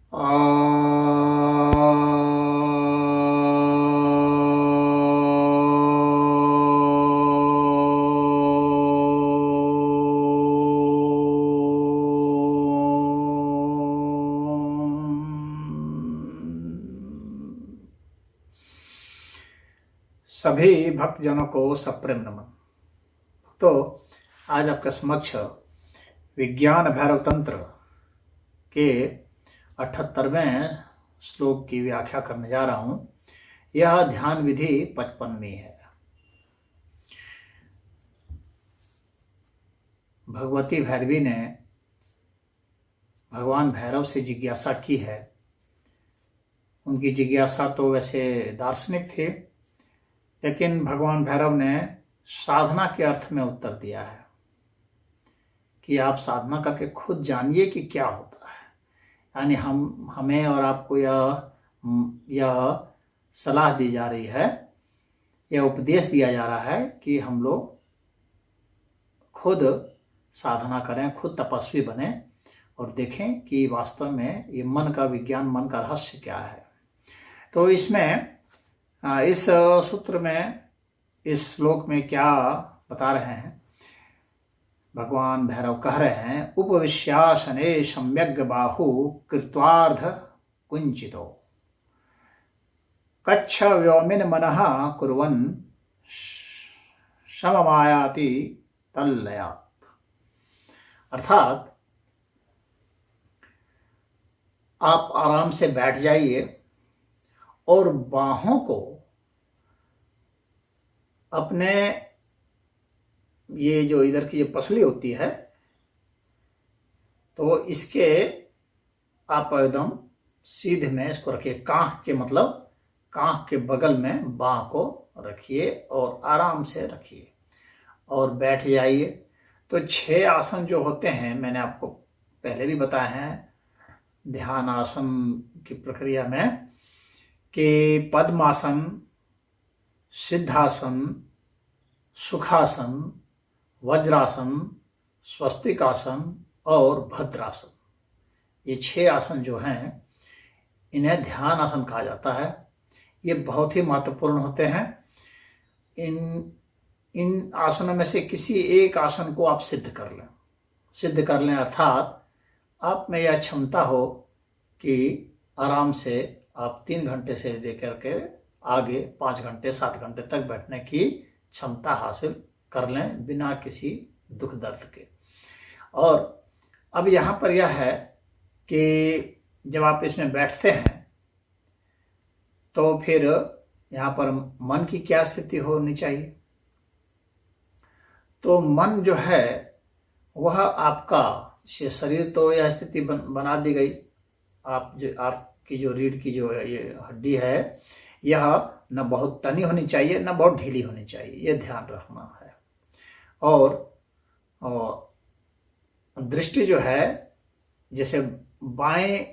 सभी भक्तजनों को सप्रेम नमन। तो आज आपके समक्ष विज्ञान भैरव तंत्र के 78वें श्लोक की व्याख्या करने जा रहा हूं। यह ध्यान विधि 55वीं है। भगवती भैरवी ने भगवान भैरव से जिज्ञासा की है। उनकी जिज्ञासा तो वैसे दार्शनिक थी, लेकिन भगवान भैरव ने साधना के अर्थ में उत्तर दिया है कि आप साधना करके खुद जानिए कि क्या होता है। यानी हमें और आपको यह सलाह दी जा रही है, यह उपदेश दिया जा रहा है कि हम लोग खुद साधना करें, खुद तपस्वी बने और देखें कि वास्तव में ये मन का विज्ञान, मन का रहस्य क्या है। तो इसमें इस सूत्र में, इस श्लोक में क्या बता रहे हैं, भगवान भैरव कह रहे हैं, उपविश्यासने सम्यग् बाहु कृत्वार्ध कुंचितो कच्छ व्योमिन मनः कुर्वन् सममायाति तल्लयात्। अर्थात आप आराम से बैठ जाइए और बाहों को अपने, ये जो इधर की जो पसली होती है, तो इसके आप एकदम सीधे में इसको रखिए। कांख के, मतलब कांख के बगल में बाह को रखिए और आराम से रखिए और बैठ जाइए। तो 6 आसन जो होते हैं, मैंने आपको पहले भी बताया है ध्यान आसन की प्रक्रिया में, कि पद्मासन, सिद्धासन, सुखासन, वज्रासन, स्वस्तिकासन और भद्रासन, ये 6 आसन जो हैं, इन्हें ध्यान आसन कहा जाता है। ये बहुत ही महत्वपूर्ण होते हैं। इन आसनों में से किसी एक आसन को आप सिद्ध कर लें, अर्थात आप में यह क्षमता हो कि आराम से आप 3 घंटे से लेकर के आगे 5 घंटे 7 घंटे तक बैठने की क्षमता हासिल कर लें बिना किसी दुख दर्द के। और अब यहाँ पर यह है कि जब आप इसमें बैठते हैं तो फिर यहाँ पर मन की क्या स्थिति होनी चाहिए। तो मन जो है वह आपका, शरीर तो यह स्थिति बना दी गई। आपकी जो रीढ़ की जो ये हड्डी है, यह न बहुत तनी होनी चाहिए, न बहुत ढीली होनी चाहिए, यह ध्यान रखना है। और दृष्टि जो है, जैसे बाएं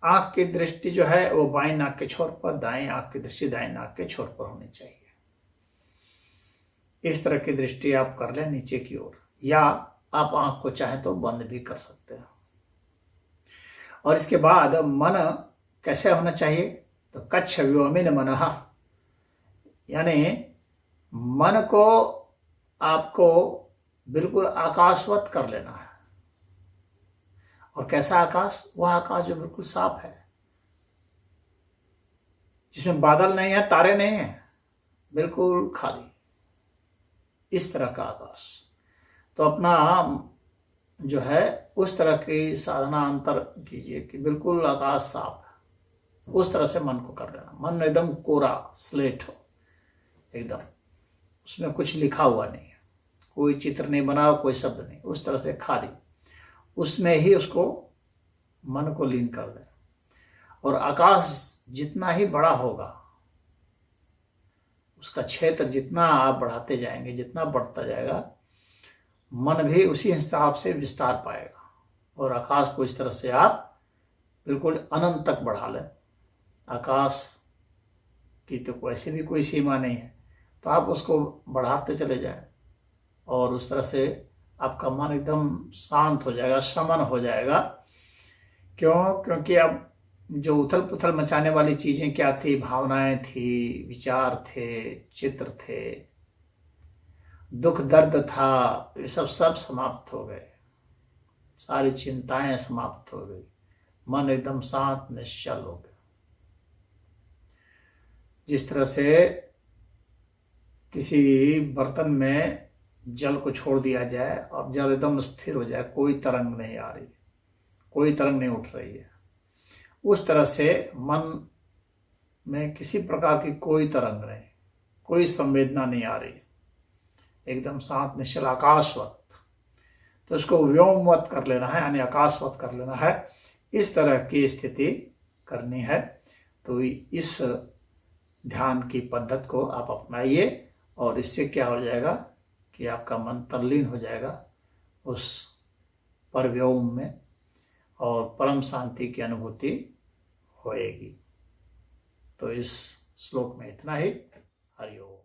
आंख की दृष्टि जो है वो बाएं नाक के छोर पर, दाएं आंख की दृष्टि दाएं नाक के छोर पर होनी चाहिए। इस तरह की दृष्टि आप कर लें नीचे की ओर, या आप आंख को चाहे तो बंद भी कर सकते हैं। और इसके बाद मन कैसे होना चाहिए, तो कच्छ व्योमिन मनः, यानी मन को आपको बिल्कुल आकाशवत कर लेना है। और कैसा आकाश, वह आकाश जो बिल्कुल साफ है, जिसमें बादल नहीं है, तारे नहीं है, बिल्कुल खाली, इस तरह का आकाश। तो अपना जो है उस तरह की साधना अंतर कीजिए कि बिल्कुल आकाश साफ है, उस तरह से मन को कर लेना। मन एकदम कोरा स्लेट हो, एकदम उसमें कुछ लिखा हुआ नहीं है, कोई चित्र नहीं बना, कोई शब्द नहीं, उस तरह से खाली, उसमें ही उसको मन को लीन कर दें। और आकाश जितना ही बड़ा होगा, उसका क्षेत्र जितना आप बढ़ाते जाएंगे, जितना बढ़ता जाएगा, मन भी उसी हिसाब से विस्तार पाएगा। और आकाश को इस तरह से आप बिल्कुल अनंत तक बढ़ा लें। आकाश की तो वैसे भी कोई सीमा नहीं है, तो आप उसको बढ़ाते चले जाएं और उस तरह से आपका मन एकदम शांत हो जाएगा, शमन हो जाएगा। क्योंकि अब जो उथल पुथल मचाने वाली चीजें क्या थी, भावनाएं थी, विचार थे, चित्र थे, दुख दर्द था, ये सब समाप्त हो गए। सारी चिंताएं समाप्त हो गई, मन एकदम शांत निश्चल हो गया। जिस तरह से किसी बर्तन में जल को छोड़ दिया जाए और जल एकदम स्थिर हो जाए, कोई तरंग नहीं आ रही, कोई तरंग नहीं उठ रही है, उस तरह से मन में किसी प्रकार की कोई तरंग नहीं, कोई संवेदना नहीं आ रही, एकदम शांत निश्चल आकाशवत। तो इसको व्योमवत कर लेना है, यानी आकाशवत कर लेना है। इस तरह की स्थिति करनी है। तो इस ध्यान की पद्धति को आप अपनाइए और इससे क्या हो जाएगा कि आपका मन तल्लीन हो जाएगा उस परव्योम में और परम शांति की अनुभूति होएगी। तो इस श्लोक में इतना ही। हरि ओम।